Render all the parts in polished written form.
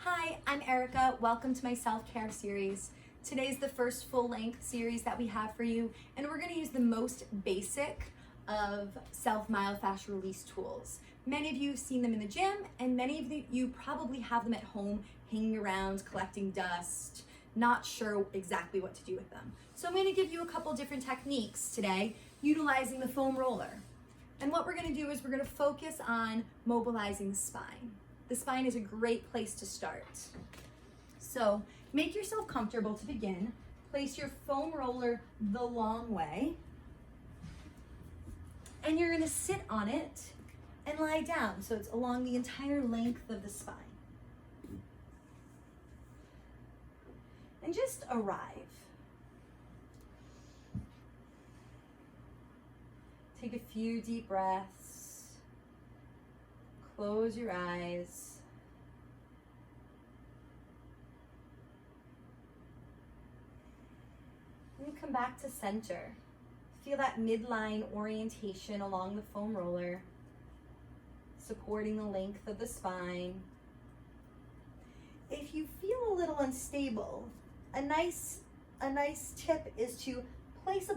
Hi, I'm Erica. Welcome to my self-care series. Today's the first full-length series that we have for you, and we're going to use the most basic of self-myofascial release tools. Many of you have seen them in the gym, and many of you probably have them at home hanging around, collecting dust, not sure exactly what to do with them. So I'm going to give you a couple different techniques today, utilizing the foam roller. And what we're going to do is we're going to focus on mobilizing the spine. The spine is a great place to start. So make yourself comfortable to begin. Place your foam roller the long way. And you're going to sit on it and lie down. So it's along the entire length of the spine. And just arrive. Take a few deep breaths. Close your eyes. And come back to center. Feel that midline orientation along the foam roller, supporting the length of the spine. If you feel a little unstable, a nice tip is to place a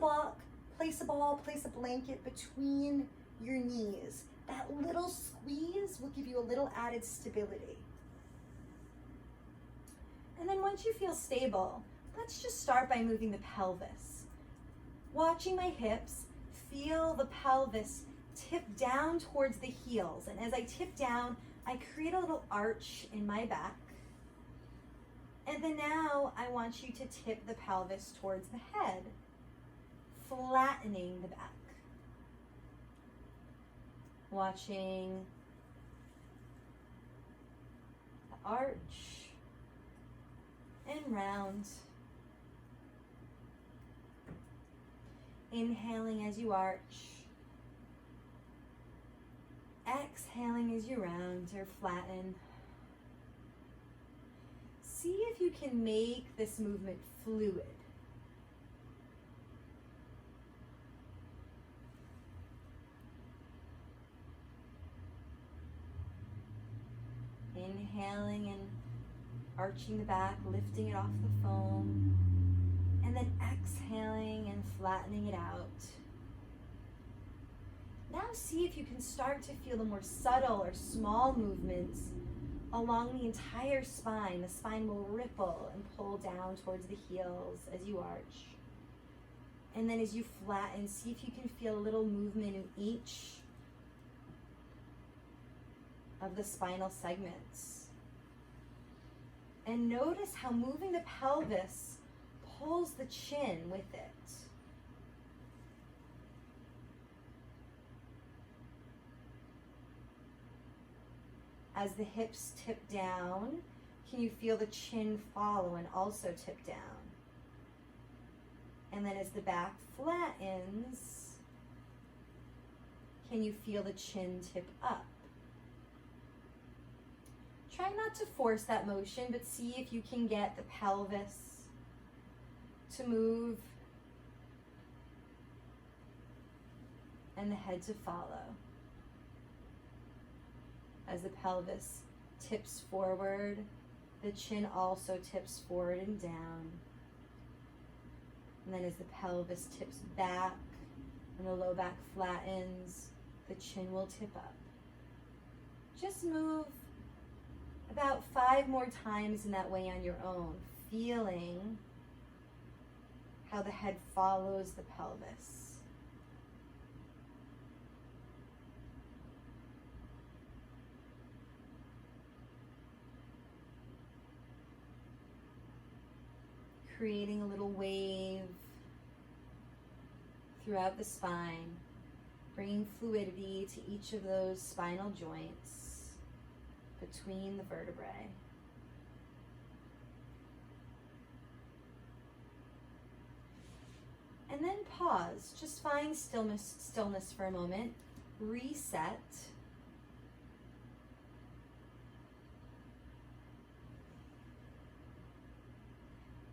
blanket between your knees. That little squeeze will give you a little added stability. And then once you feel stable, let's just start by moving the pelvis. Watching my hips, feel the pelvis tip down towards the heels. And as I tip down, I create a little arch in my back. And then now I want you to tip the pelvis towards the head, flattening the back. Watching the arch and round. Inhaling as you arch. Exhaling as you round or flatten. See if you can make this movement fluid. Inhaling and arching the back, lifting it off the foam, and then exhaling and flattening it out. Now see if you can start to feel the more subtle or small movements along the entire spine. The spine will ripple and pull down towards the heels as you arch. And then as you flatten, see if you can feel a little movement in each of the spinal segments. And notice how moving the pelvis pulls the chin with it. As the hips tip down, can you feel the chin follow and also tip down? And then as the back flattens, can you feel the chin tip up? Try not to force that motion, but see if you can get the pelvis to move and the head to follow. As the pelvis tips forward, the chin also tips forward and down. And then as the pelvis tips back and the low back flattens, the chin will tip up. Just move about 5 more times in that way on your own, feeling how the head follows the pelvis. Creating a little wave throughout the spine, bringing fluidity to each of those spinal joints between the vertebrae. And then pause, just find stillness for a moment, reset.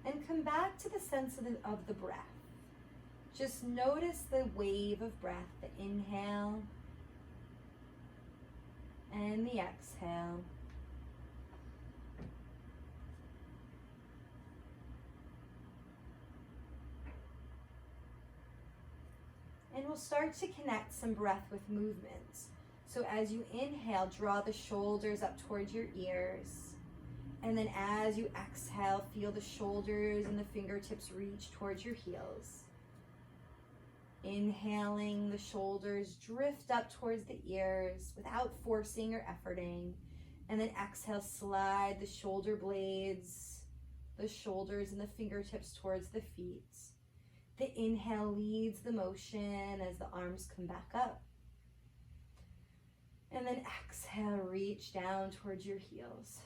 And come back to the sense of the breath. Just notice the wave of breath, the inhale and the exhale. And we'll start to connect some breath with movement. So as you inhale, draw the shoulders up towards your ears. And then as you exhale, feel the shoulders and the fingertips reach towards your heels. Inhaling, the shoulders drift up towards the ears without forcing or efforting. And then exhale, slide the shoulder blades, the shoulders and the fingertips towards the feet. The inhale leads the motion as the arms come back up. And then exhale, reach down towards your heels.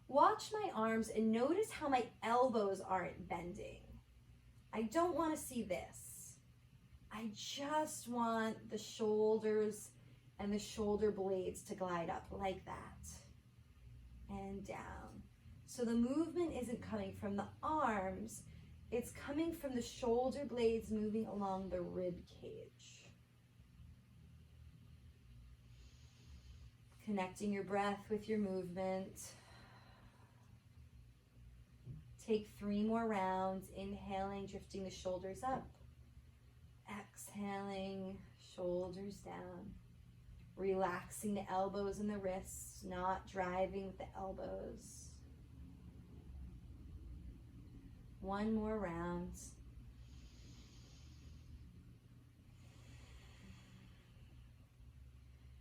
Watch my arms and notice how my elbows aren't bending. I don't want to see this. I just want the shoulders and the shoulder blades to glide up like that and down. So the movement isn't coming from the arms, it's coming from the shoulder blades moving along the rib cage. Connecting your breath with your movement. Take 3 more rounds, inhaling, drifting the shoulders up. Exhaling, shoulders down. Relaxing the elbows and the wrists, not driving with the elbows. 1 more round.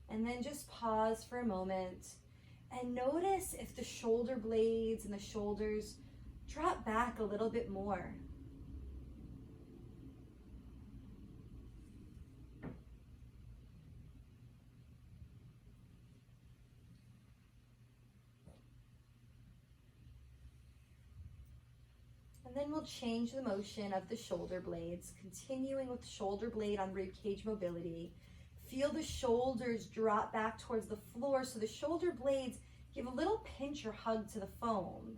And then just pause for a moment and notice if the shoulder blades and the shoulders drop back a little bit more. And then we'll change the motion of the shoulder blades, continuing with shoulder blade on rib cage mobility. Feel the shoulders drop back towards the floor so the shoulder blades give a little pinch or hug to the foam.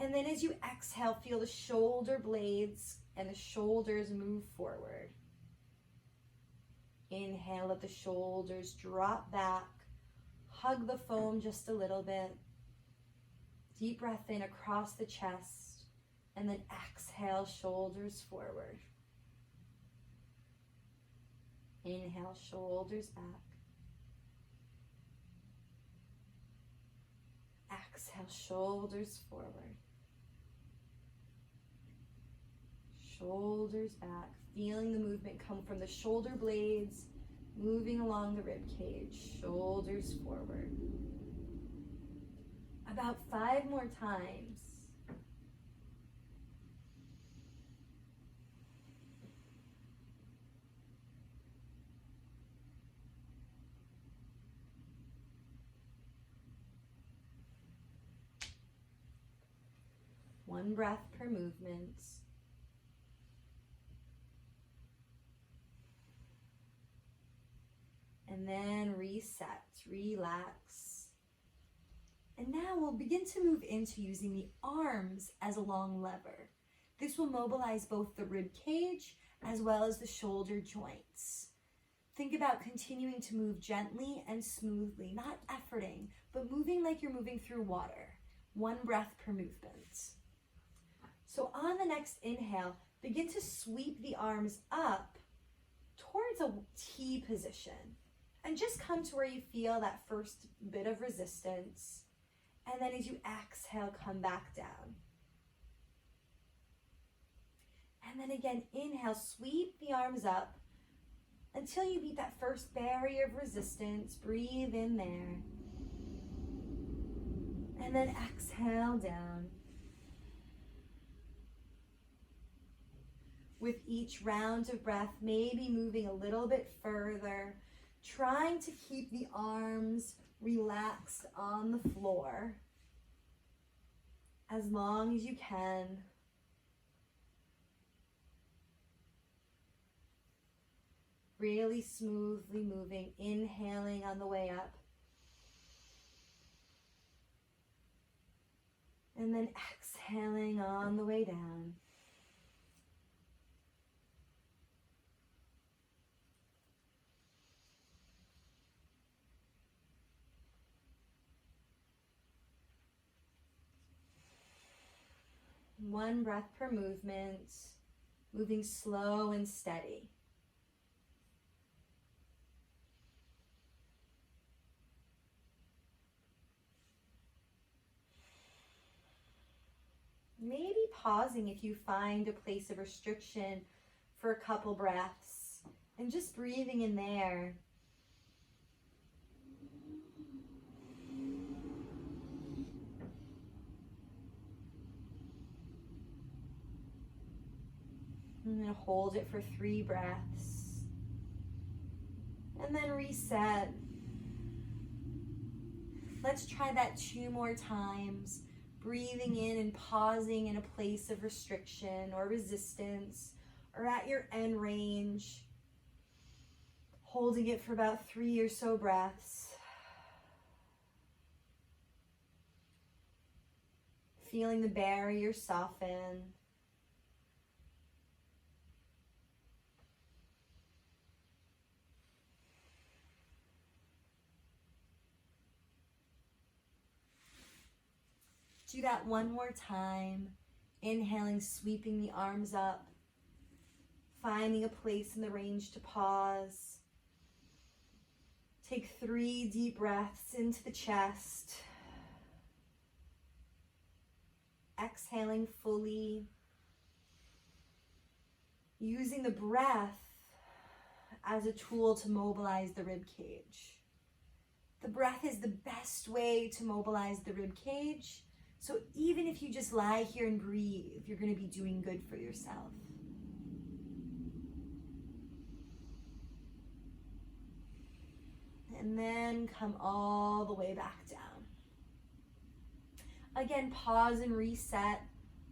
And then as you exhale, feel the shoulder blades and the shoulders move forward. Inhale, let the shoulders drop back. Hug the foam just a little bit. Deep breath in across the chest. And then exhale, shoulders forward. Inhale, shoulders back. Exhale, shoulders forward. Shoulders back, feeling the movement come from the shoulder blades, moving along the rib cage, shoulders forward. About 5 more times. One breath per movement. And then reset, relax. And now we'll begin to move into using the arms as a long lever. This will mobilize both the rib cage as well as the shoulder joints. Think about continuing to move gently and smoothly, not efforting, but moving like you're moving through water. 1 breath per movement. So on the next inhale, begin to sweep the arms up towards a T position. And just come to where you feel that first bit of resistance. And then as you exhale, come back down. And then again, inhale, sweep the arms up until you beat that first barrier of resistance. Breathe in there. And then exhale down. With each round of breath, maybe moving a little bit further, trying to keep the arms relaxed on the floor as long as you can. Really smoothly moving, inhaling on the way up. And then exhaling on the way down. One breath per movement. moving slow and steady. Maybe pausing if you find a place of restriction for a couple breaths and just breathing in there. I'm going to hold it for 3 breaths and then reset. Let's try that 2 more times. Breathing in and pausing in a place of restriction or resistance or at your end range. Holding it for about 3 or so breaths. Feeling the barrier soften. Do that 1 more time. Inhaling, sweeping the arms up. Finding a place in the range to pause. Take 3 deep breaths into the chest. Exhaling fully. Using the breath as a tool to mobilize the rib cage. The breath is the best way to mobilize the rib cage. So even if you just lie here and breathe, you're going to be doing good for yourself. And then come all the way back down. Again, pause and reset.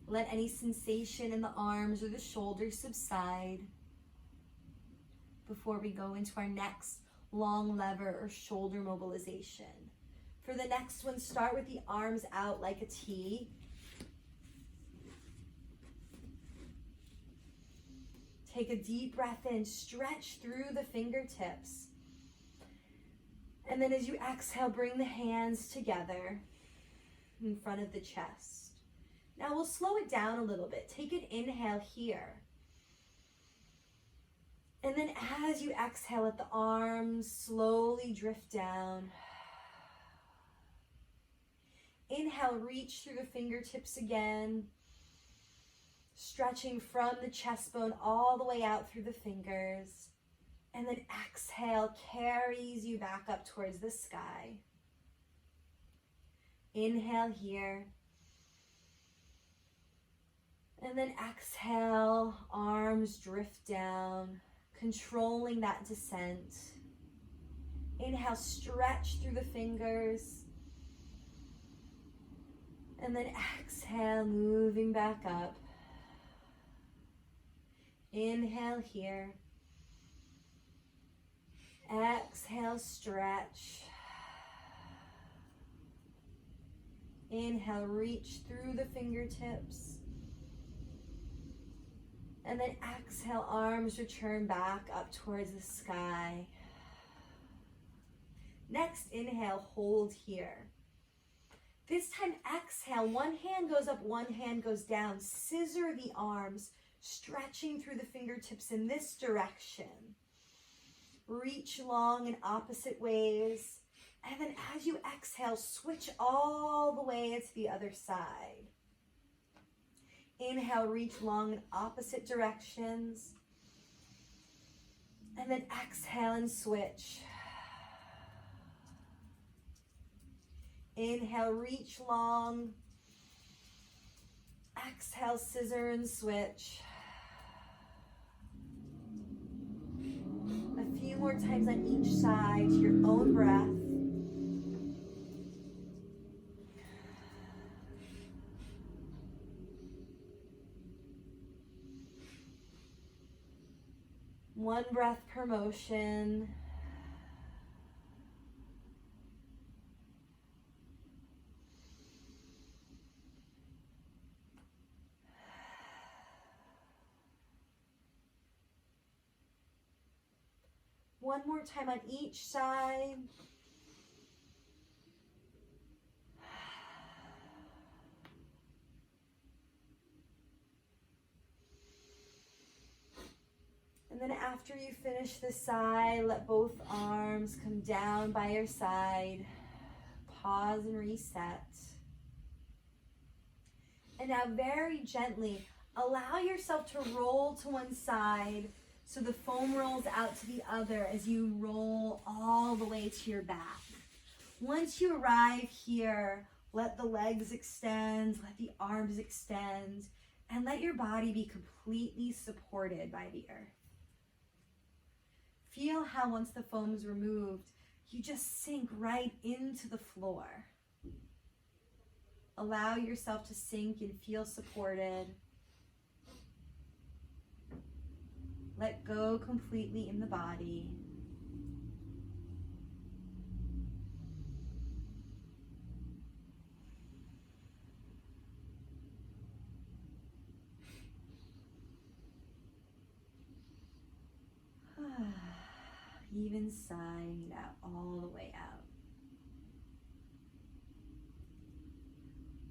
Let any sensation in the arms or the shoulders subside before we go into our next long lever or shoulder mobilization. For the next one, start with the arms out like a T. Take a deep breath in, stretch through the fingertips. And then as you exhale, bring the hands together in front of the chest. Now we'll slow it down a little bit. Take an inhale here. And then as you exhale, let the arms slowly drift down. Inhale, reach through the fingertips again. Stretching from the chest bone all the way out through the fingers. And then exhale, carries you back up towards the sky. Inhale here. And then exhale, arms drift down, controlling that descent. Inhale, stretch through the fingers. And then exhale, moving back up. Inhale here. Exhale, stretch. Inhale, reach through the fingertips. And then exhale, arms return back up towards the sky. Next, inhale, hold here. This time, exhale, one hand goes up, one hand goes down. Scissor the arms, stretching through the fingertips in this direction. Reach long in opposite ways. And then as you exhale, switch all the way to the other side. Inhale, reach long in opposite directions. And then exhale and switch. Inhale, reach long. Exhale, scissor and switch. A few more times on each side to your own breath. One breath per motion. One more time on each side. Then after you finish this side, let both arms come down by your side. Pause and reset. And now very gently, allow yourself to roll to one side so the foam rolls out to the other as you roll all the way to your back. Once you arrive here, let the legs extend, let the arms extend, and let your body be completely supported by the earth. Feel how once the foam is removed, you just sink right into the floor. Allow yourself to sink and feel supported. Let go completely in the body. Even sighing it out all the way out.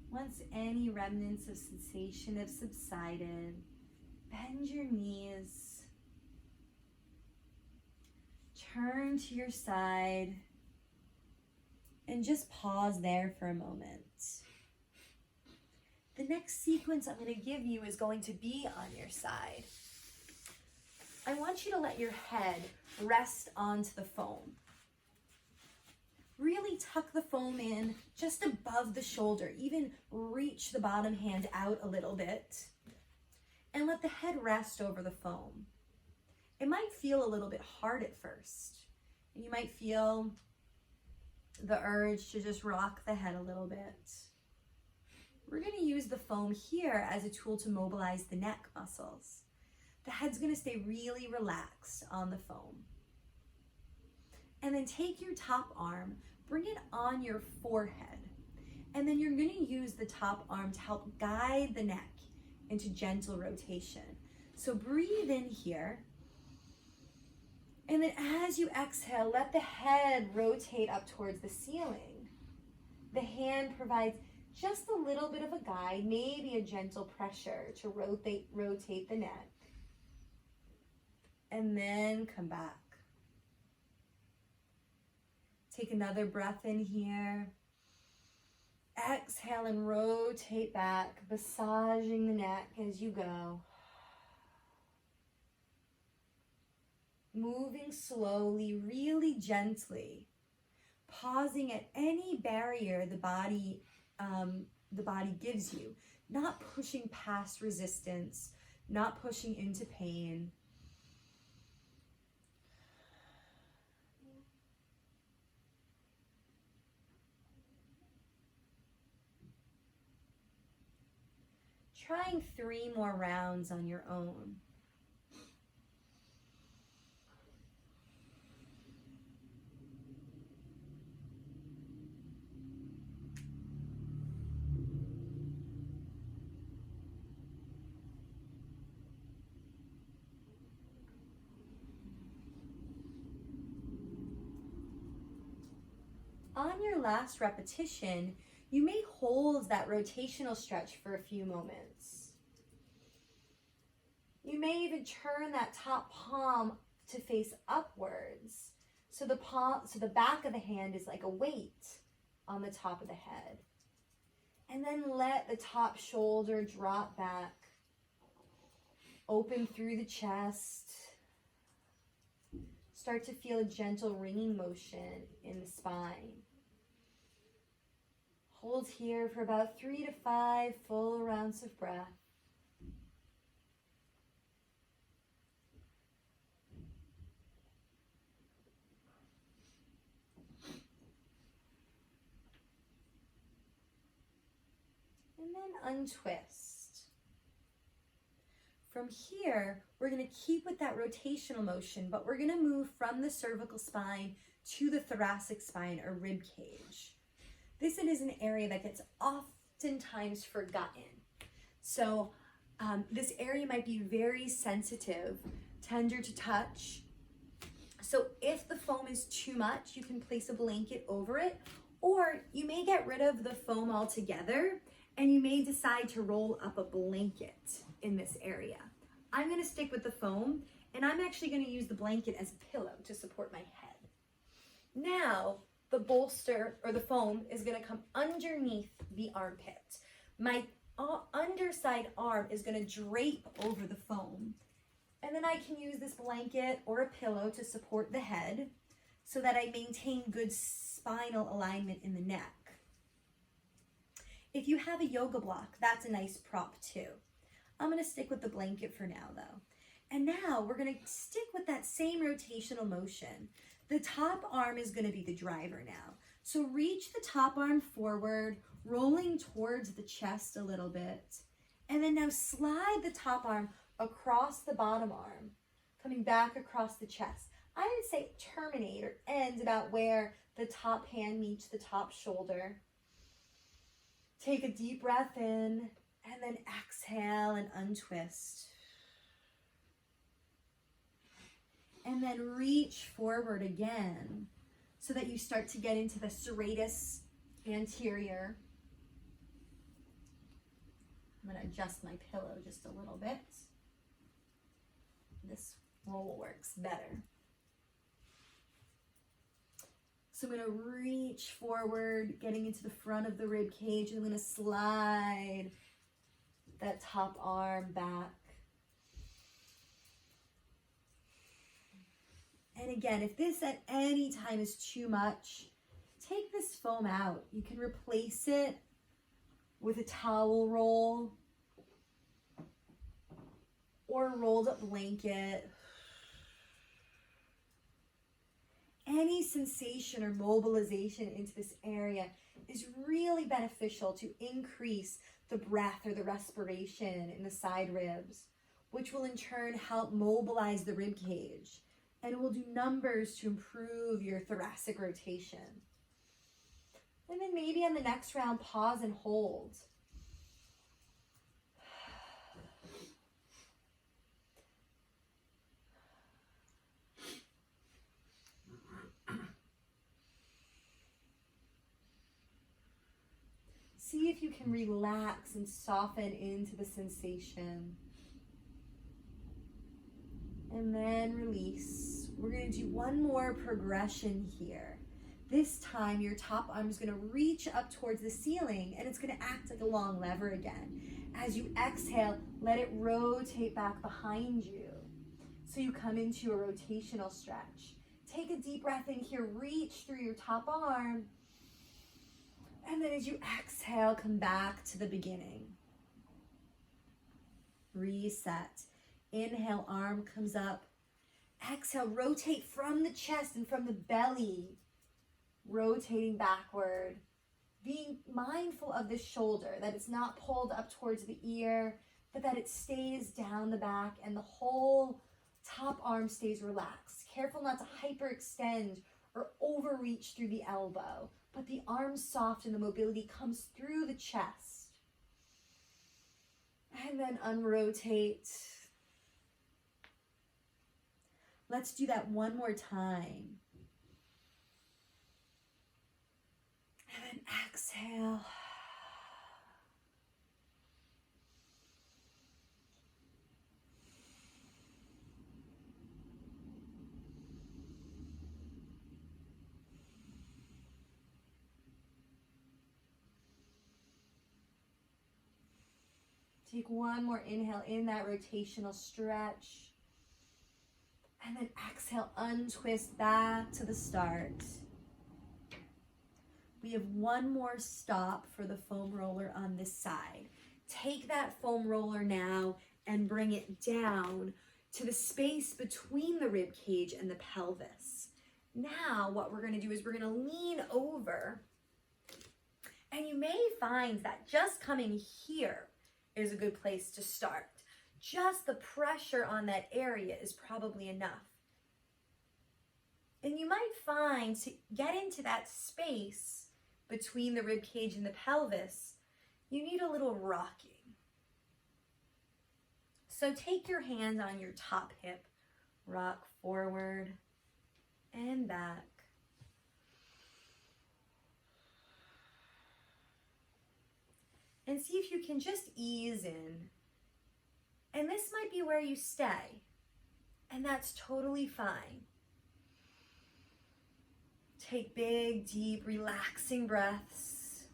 Once any remnants of sensation have subsided, bend your knees. Turn to your side and just pause there for a moment. The next sequence I'm going to give you is going to be on your side. I want you to let your head rest onto the foam. Really tuck the foam in just above the shoulder, even reach the bottom hand out a little bit, and let the head rest over the foam. It might feel a little bit hard at first, and you might feel the urge to just rock the head a little bit. We're going to use the foam here as a tool to mobilize the neck muscles. The head's going to stay really relaxed on the foam. And then take your top arm, bring it on your forehead, and then you're going to use the top arm to help guide the neck into gentle rotation. So breathe in here, and then as you exhale, let the head rotate up towards the ceiling. The hand provides just a little bit of a guide, maybe a gentle pressure to rotate the neck, and then come back. Take another breath in here. Exhale and rotate back, massaging the neck as you go. Moving slowly, really gently, pausing at any barrier the body gives you, not pushing past resistance, not pushing into pain. Trying 3 more rounds on your own. On your last repetition, you may hold that rotational stretch for a few moments. You may even turn that top palm to face upwards. So the back of the hand is like a weight on the top of the head. And then let the top shoulder drop back. Open through the chest. Start to feel a gentle ringing motion in the spine. Hold here for about 3 to 5 full rounds of breath. And then untwist. From here, we're going to keep with that rotational motion, but we're going to move from the cervical spine to the thoracic spine or rib cage. This is an area that gets oftentimes forgotten. So this area might be very sensitive, tender to touch. So if the foam is too much, you can place a blanket over it, or you may get rid of the foam altogether and you may decide to roll up a blanket in this area. I'm going to stick with the foam, And I'm actually going to use the blanket as a pillow to support my head. Now, the bolster or the foam is going to come underneath the armpit. My underside arm is going to drape over the foam. And then I can use this blanket or a pillow to support the head so that I maintain good spinal alignment in the neck. If you have a yoga block, that's a nice prop too. I'm going to stick with the blanket for now though. And now we're going to stick with that same rotational motion. The top arm is going to be the driver now. So reach the top arm forward, rolling towards the chest a little bit. And then now slide the top arm across the bottom arm, coming back across the chest. I would say terminate or end about where the top hand meets the top shoulder. Take a deep breath in and then exhale and untwist. And then reach forward again so that you start to get into the serratus anterior. I'm going to adjust my pillow just a little bit. This roll works better. So I'm going to reach forward, getting into the front of the rib cage, and I'm going to slide that top arm back. And again, if this at any time is too much, take this foam out. You can replace it with a towel roll or a rolled up blanket. Any sensation or mobilization into this area is really beneficial to increase the breath or the respiration in the side ribs, which will in turn help mobilize the rib cage. And it will do numbers to improve your thoracic rotation. And then maybe on the next round, pause and hold. See if you can relax and soften into the sensation. And then release. We're going to do one more progression here. This time your top arm is going to reach up towards the ceiling and it's going to act like a long lever again. As you exhale, let it rotate back behind you. So you come into a rotational stretch. Take a deep breath in here, reach through your top arm. And then as you exhale, come back to the beginning. Reset. Inhale, arm comes up. Exhale, rotate from the chest and from the belly. Rotating backward. Being mindful of the shoulder, that it's not pulled up towards the ear, but that it stays down the back and the whole top arm stays relaxed. Careful not to hyperextend or overreach through the elbow, but the arm's soft and the mobility comes through the chest. And then unrotate. Let's do that one more time. And then exhale. Take one more inhale in that rotational stretch. And then exhale, untwist back to the start. We have one more stop for the foam roller on this side. Take that foam roller now and bring it down to the space between the rib cage and the pelvis. Now what we're going to do is we're going to lean over. And you may find that just coming here is a good place to start. Just the pressure on that area is probably enough. And you might find to get into that space between the rib cage and the pelvis, you need a little rocking. So take your hand on your top hip, rock forward and back. And see if you can just ease in. And this might be where you stay. And that's totally fine. Take big, deep, relaxing breaths.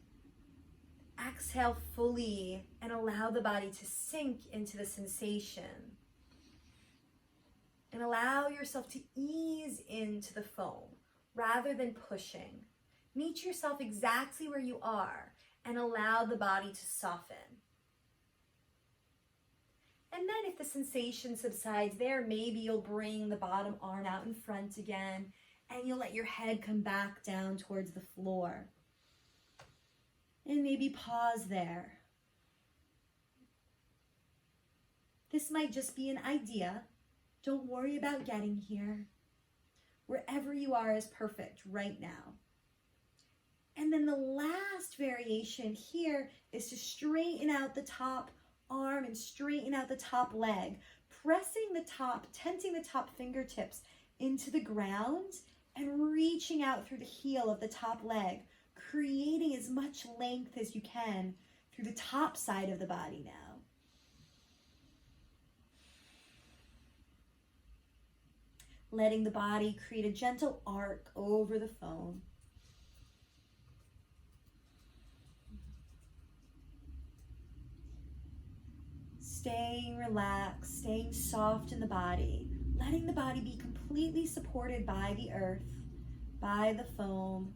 Exhale fully and allow the body to sink into the sensation. And allow yourself to ease into the foam rather than pushing. Meet yourself exactly where you are and allow the body to soften. And then if the sensation subsides there, maybe you'll bring the bottom arm out in front again and you'll let your head come back down towards the floor. And maybe pause there. This might just be an idea. Don't worry about getting here. Wherever you are is perfect right now. And then the last variation here is to straighten out the top arm and straighten out the top leg, pressing the top, tenting the top fingertips into the ground and reaching out through the heel of the top leg, creating as much length as you can through the top side of the body now. Letting the body create a gentle arc over the foam. Staying relaxed, staying soft in the body, letting the body be completely supported by the earth, by the foam,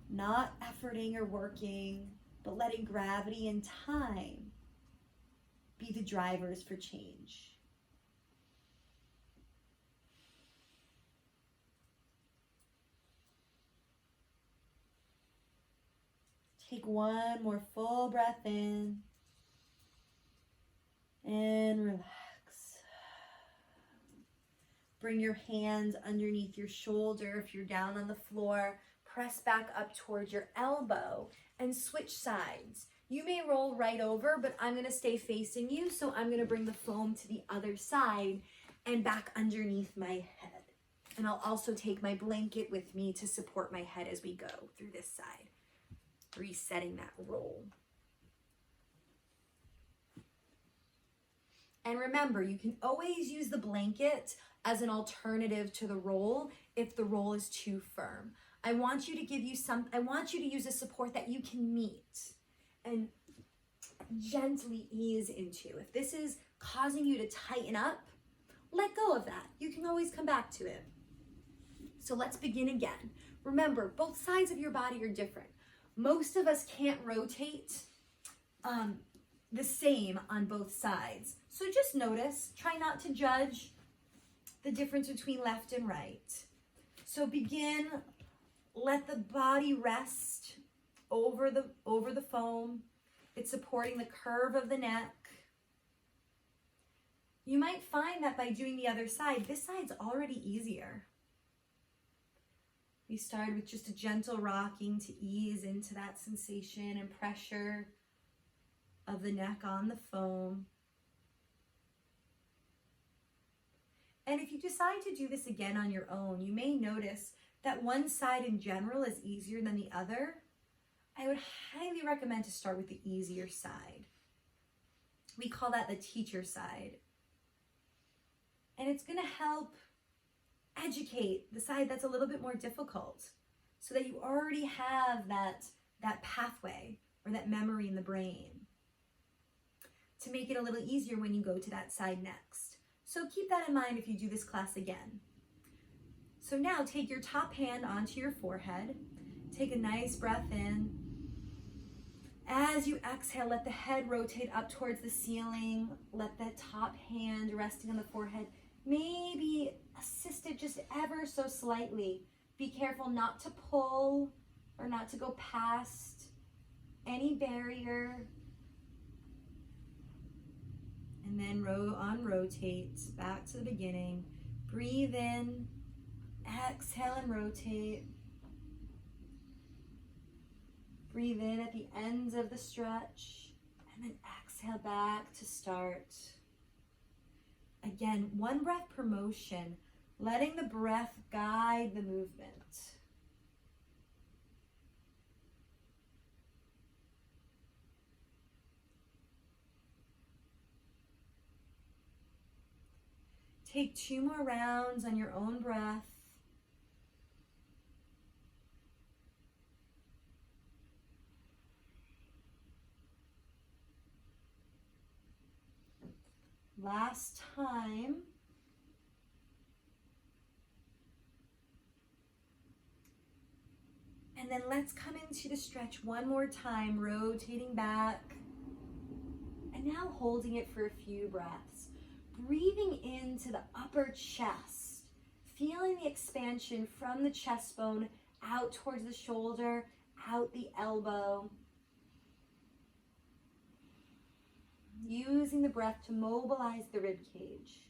not efforting or working, but letting gravity and time be the drivers for change. Take one more full breath in and relax. Bring your hands underneath your shoulder. If you're down on the floor, press back up towards your elbow and switch sides. You may roll right over, but I'm gonna stay facing you, so I'm gonna bring the foam to the other side and back underneath my head. And I'll also take my blanket with me to support my head as we go through this side. Resetting that roll. And remember, you can always use the blanket as an alternative to the roll if the roll is too firm. I want you to use a support that you can meet and gently ease into. If this is causing you to tighten up, let go of that. You can always come back to it. So let's begin again. Remember, both sides of your body are different. Most of us can't rotate the same on both sides. So just notice, try not to judge the difference between left and right. So begin, let the body rest over the foam. It's supporting the curve of the neck. You might find that by doing the other side, this side's already easier. We started with just a gentle rocking to ease into that sensation and pressure of the neck on the foam. And if you decide to do this again on your own, you may notice that one side in general is easier than the other. I would highly recommend to start with the easier side. We call that the teacher side. And it's going to help educate the side that's a little bit more difficult so that you already have that pathway or that memory in the brain to make it a little easier when you go to that side next. So keep that in mind if you do this class again. So now take your top hand onto your forehead. Take a nice breath in. As you exhale, let the head rotate up towards the ceiling. Let that top hand resting on the forehead maybe assist it just ever so slightly. Be careful not to pull or not to go past any barrier. And then rotate back to the beginning. Breathe in, exhale and rotate. Breathe in at the ends of the stretch and then exhale back to start. Again, one breath per motion, letting the breath guide the movement. Take 2 more rounds on your own breath. Last time. And then let's come into the stretch one more time, rotating back. And now holding it for a few breaths. Breathing into the upper chest. Feeling the expansion from the chest bone out towards the shoulder, out the elbow. Using the breath to mobilize the rib cage.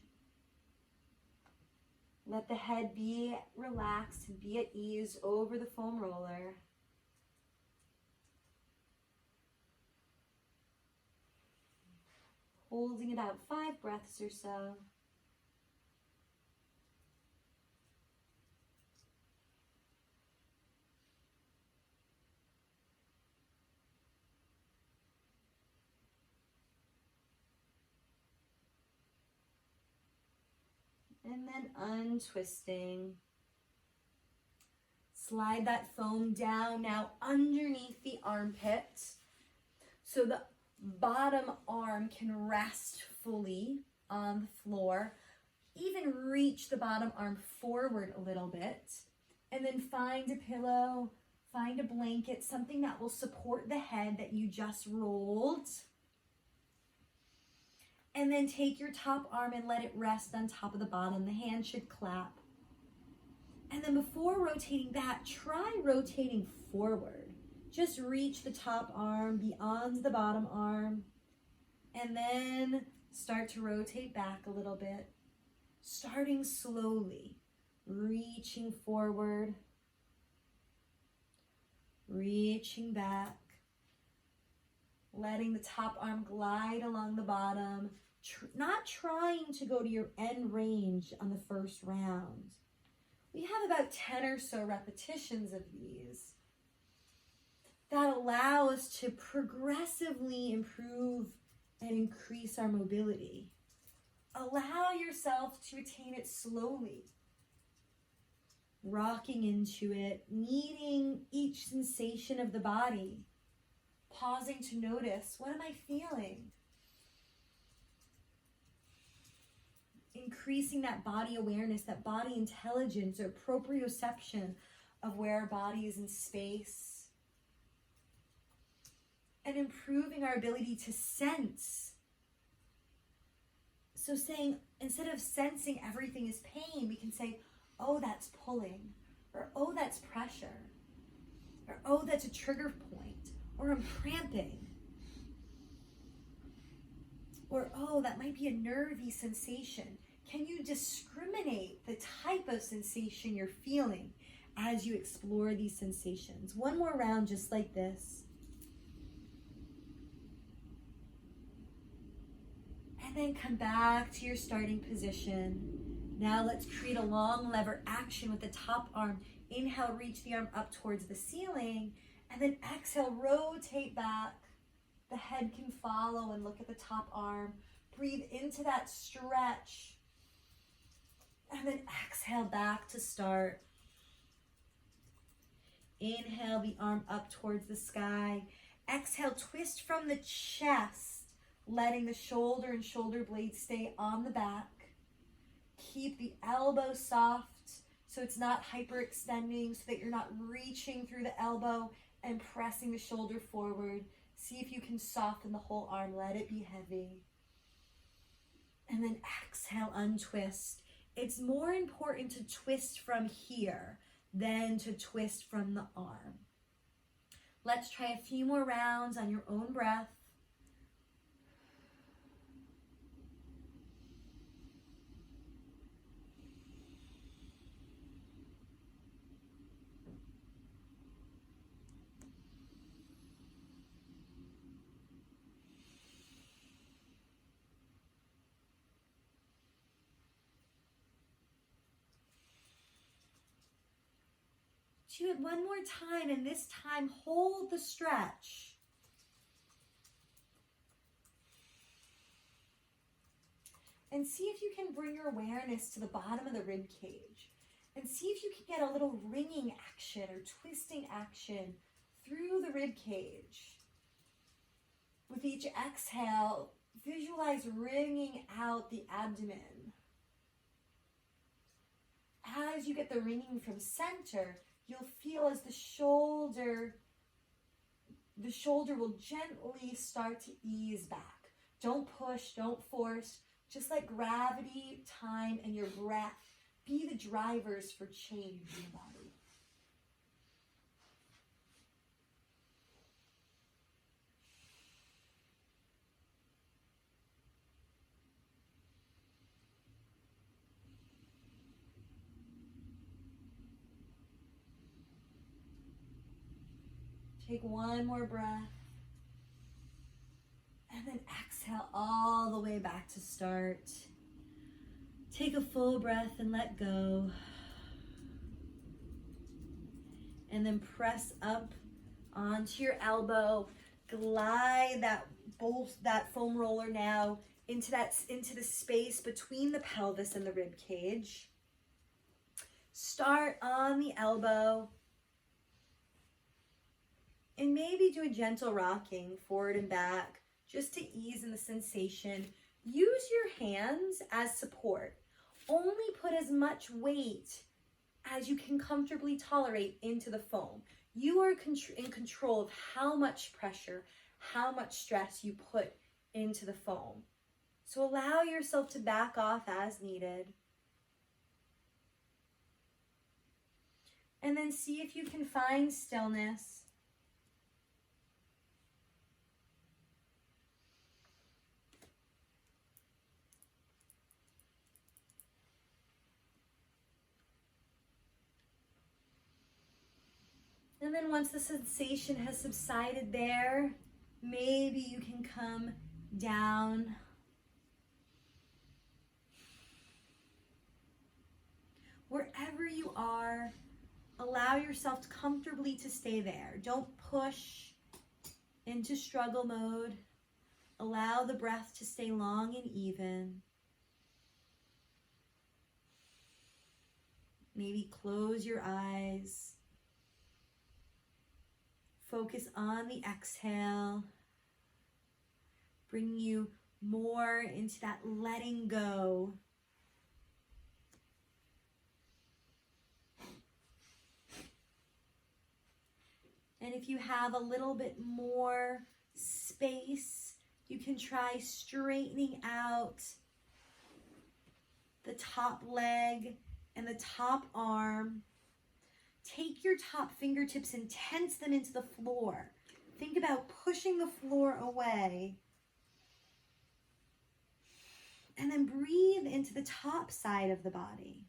Let the head be relaxed and be at ease over the foam roller. Holding about 5 breaths or so. And then untwisting. Slide that foam down now underneath the armpit. So the bottom arm can rest fully on the floor. Even reach the bottom arm forward a little bit. And then find a pillow, find a blanket, something that will support the head that you just rolled. And then take your top arm and let it rest on top of the bottom. The hand should clap. And then before rotating back, try rotating forward. Just reach the top arm beyond the bottom arm. And then start to rotate back a little bit. Starting slowly. Reaching forward. Reaching back. Letting the top arm glide along the bottom. Not trying to go to your end range on the first round. We have about 10 or so repetitions of these that allow us to progressively improve and increase our mobility. Allow yourself to attain it slowly. Rocking into it, meeting each sensation of the body. Pausing to notice, what am I feeling? Increasing that body awareness, that body intelligence or proprioception of where our body is in space. And improving our ability to sense. So saying, instead of sensing everything is pain, we can say, oh, that's pulling. Or, oh, that's pressure. Or, oh, that's a trigger point. Or I'm cramping. Or, oh, that might be a nervy sensation. Can you discriminate the type of sensation you're feeling as you explore these sensations? One more round just like this. And then come back to your starting position. Now let's create a long lever action with the top arm. Inhale, reach the arm up towards the ceiling. And then exhale, rotate back. The head can follow and look at the top arm. Breathe into that stretch. And then exhale back to start. Inhale the arm up towards the sky. Exhale, twist from the chest, letting the shoulder and shoulder blades stay on the back. Keep the elbow soft so it's not hyperextending, so that you're not reaching through the elbow and pressing the shoulder forward. See if you can soften the whole arm. Let it be heavy. And then exhale, untwist. It's more important to twist from here than to twist from the arm. Let's try a few more rounds on your own breath. Do it one more time, and this time hold the stretch. And see if you can bring your awareness to the bottom of the rib cage. And see if you can get a little ringing action or twisting action through the rib cage. With each exhale, visualize wringing out the abdomen. As you get the ringing from center, you'll feel as the shoulder will gently start to ease back. Don't push, don't force. Just let gravity, time, and your breath be the drivers for change in the body. Take one more breath. And then exhale all the way back to start. Take a full breath and let go. And then press up onto your elbow. Glide that foam roller now into the space between the pelvis and the rib cage. Start on the elbow. And maybe do a gentle rocking forward and back just to ease in the sensation. Use your hands as support. Only put as much weight as you can comfortably tolerate into the foam. You are in control of how much pressure, how much stress you put into the foam. So allow yourself to back off as needed. And then see if you can find stillness. And then once the sensation has subsided there, maybe you can come down. Wherever you are, allow yourself comfortably to stay there. Don't push into struggle mode. Allow the breath to stay long and even. Maybe close your eyes. Focus on the exhale. Bring you more into that letting go. And if you have a little bit more space, you can try straightening out the top leg and the top arm. Take your top fingertips and tense them into the floor. Think about pushing the floor away. And then breathe into the top side of the body.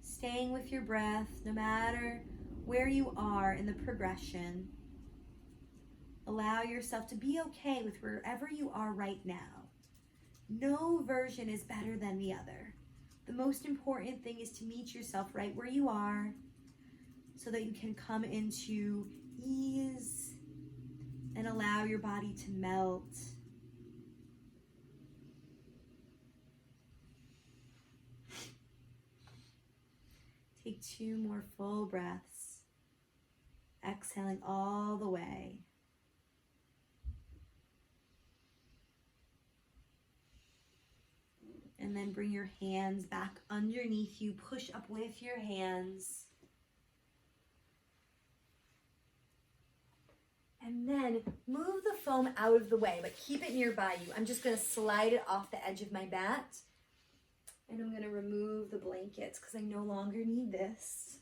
Staying with your breath, no matter where you are in the progression. Allow yourself to be okay with wherever you are right now. No version is better than the other. The most important thing is to meet yourself right where you are so that you can come into ease and allow your body to melt. Take 2 more full breaths, exhaling all the way. And then bring your hands back underneath you. Push up with your hands. And then move the foam out of the way, but keep it nearby you. I'm just going to slide it off the edge of my mat. And I'm going to remove the blankets because I no longer need this.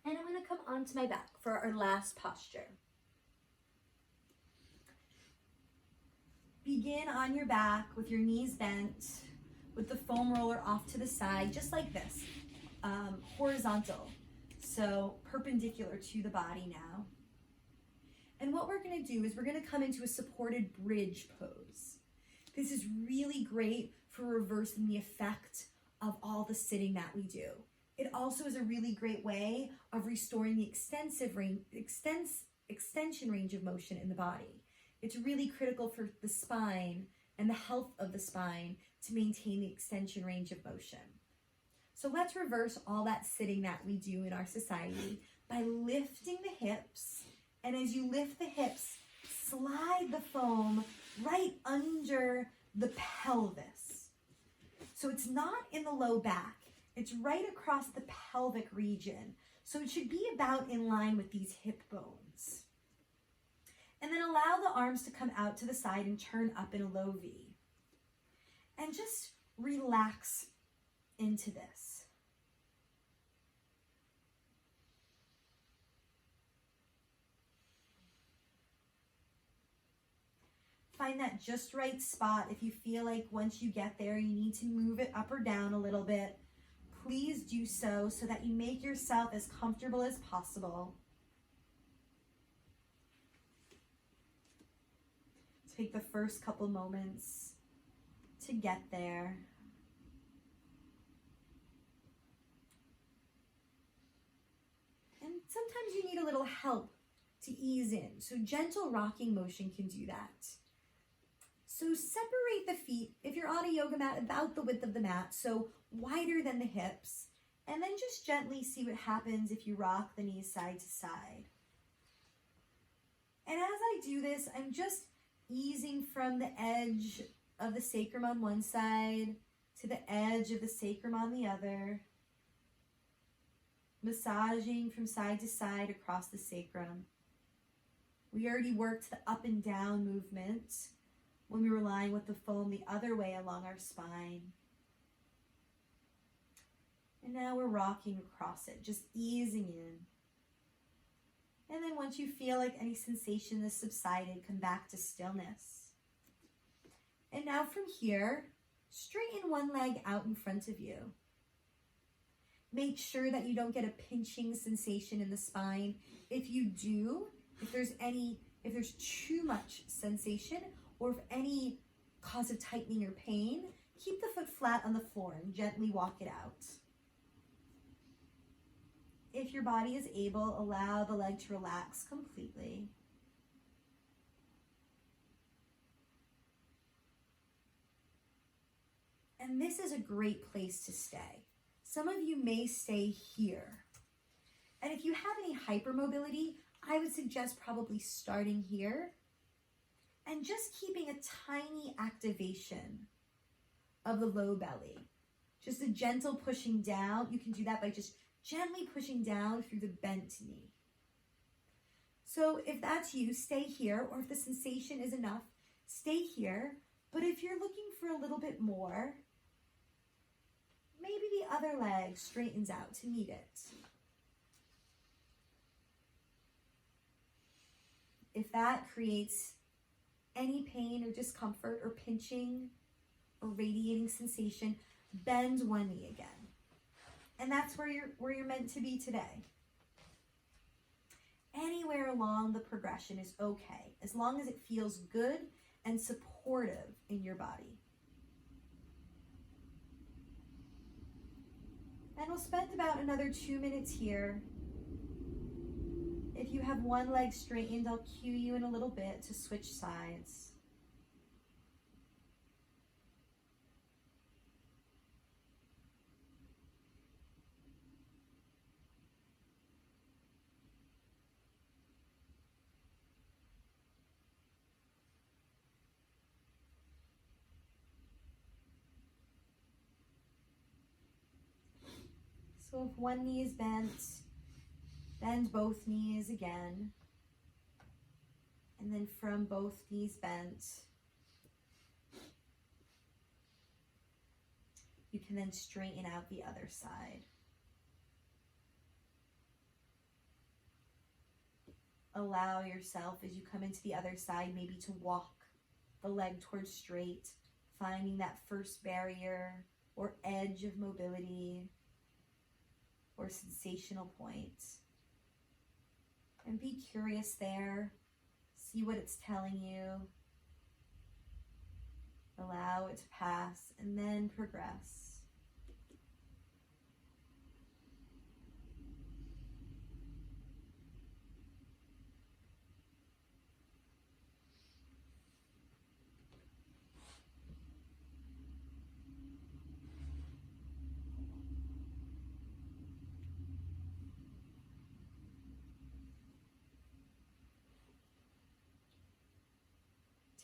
And I'm going to come onto my back for our last posture. Begin on your back with your knees bent, with the foam roller off to the side, just like this, horizontal, so perpendicular to the body now. And what we're gonna do is we're gonna come into a supported bridge pose. This is really great for reversing the effect of all the sitting that we do. It also is a really great way of restoring the extension range of motion in the body. It's really critical for the spine and the health of the spine to maintain the extension range of motion. So let's reverse all that sitting that we do in our society by lifting the hips. And as you lift the hips, slide the foam right under the pelvis. So it's not in the low back, it's right across the pelvic region. So it should be about in line with these hip bones. And then allow the arms to come out to the side and turn up in a low V. And just relax into this. Find that just right spot. If you feel like once you get there, you need to move it up or down a little bit, please do so that you make yourself as comfortable as possible. Take the first couple moments to get there. And sometimes you need a little help to ease in. So gentle rocking motion can do that. So separate the feet, if you're on a yoga mat, about the width of the mat, so wider than the hips. And then just gently see what happens if you rock the knees side to side. And as I do this, I'm just easing from the edge of the sacrum on one side to the edge of the sacrum on the other. Massaging from side to side across the sacrum. We already worked the up and down movement when we were lying with the foam the other way along our spine. And now we're rocking across it, just easing in. And then once you feel like any sensation has subsided, come back to stillness. And now from here, straighten one leg out in front of you. Make sure that you don't get a pinching sensation in the spine. If you do, if there's too much sensation, or if any cause of tightening or pain, keep the foot flat on the floor and gently walk it out. If your body is able, allow the leg to relax completely. And this is a great place to stay. Some of you may stay here. And if you have any hypermobility, I would suggest probably starting here and just keeping a tiny activation of the low belly. Just a gentle pushing down. You can do that by just gently pushing down through the bent knee. So if that's you, stay here, or if the sensation is enough, stay here. But if you're looking for a little bit more, maybe the other leg straightens out to meet it. If that creates any pain or discomfort or pinching or radiating sensation, bend one knee again. And that's where you're meant to be today. Anywhere along the progression is okay, as long as it feels good and supportive in your body. And we'll spend about another 2 minutes here. If you have one leg straightened, I'll cue you in a little bit to switch sides. So if one knee is bent, bend both knees again. And then from both knees bent, you can then straighten out the other side. Allow yourself as you come into the other side maybe to walk the leg towards straight, finding that first barrier or edge of mobility or sensational point. And be curious there. See what it's telling you. Allow it to pass and then progress.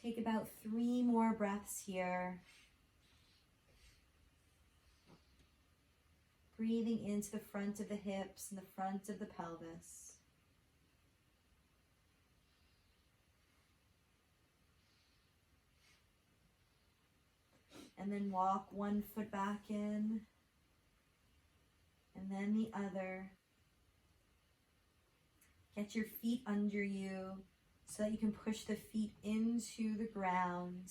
Take about 3 more breaths here. Breathing into the front of the hips and the front of the pelvis. And then walk 1 foot back in, and then the other. Get your feet under you so that you can push the feet into the ground.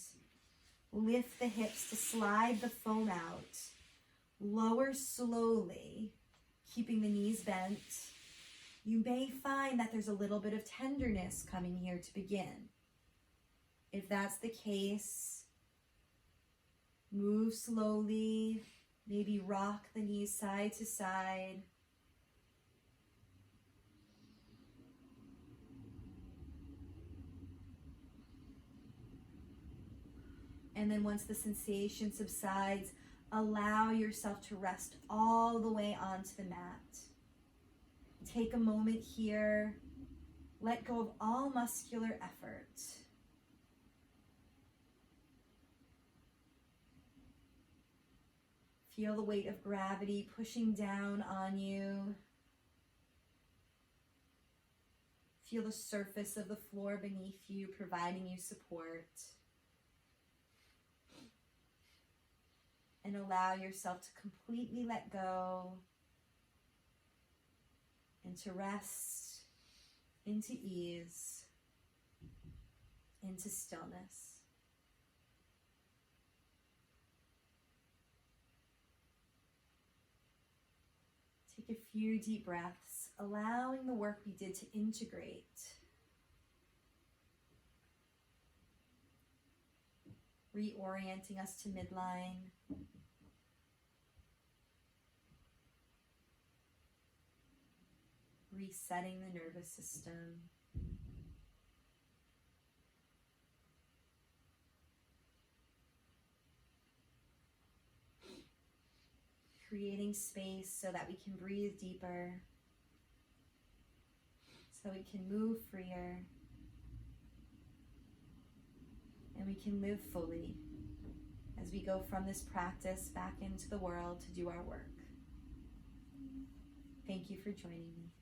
Lift the hips to slide the foam out. Lower slowly, keeping the knees bent. You may find that there's a little bit of tenderness coming here to begin. If that's the case, move slowly, maybe rock the knees side to side. And then once the sensation subsides, allow yourself to rest all the way onto the mat. Take a moment here. Let go of all muscular effort. Feel the weight of gravity pushing down on you. Feel the surface of the floor beneath you, providing you support. And allow yourself to completely let go and to rest into ease, into stillness. Take a few deep breaths, allowing the work we did to integrate. Reorienting us to midline. Resetting the nervous system. Creating space so that we can breathe deeper, so we can move freer, and we can live fully as we go from this practice back into the world to do our work. Thank you for joining me.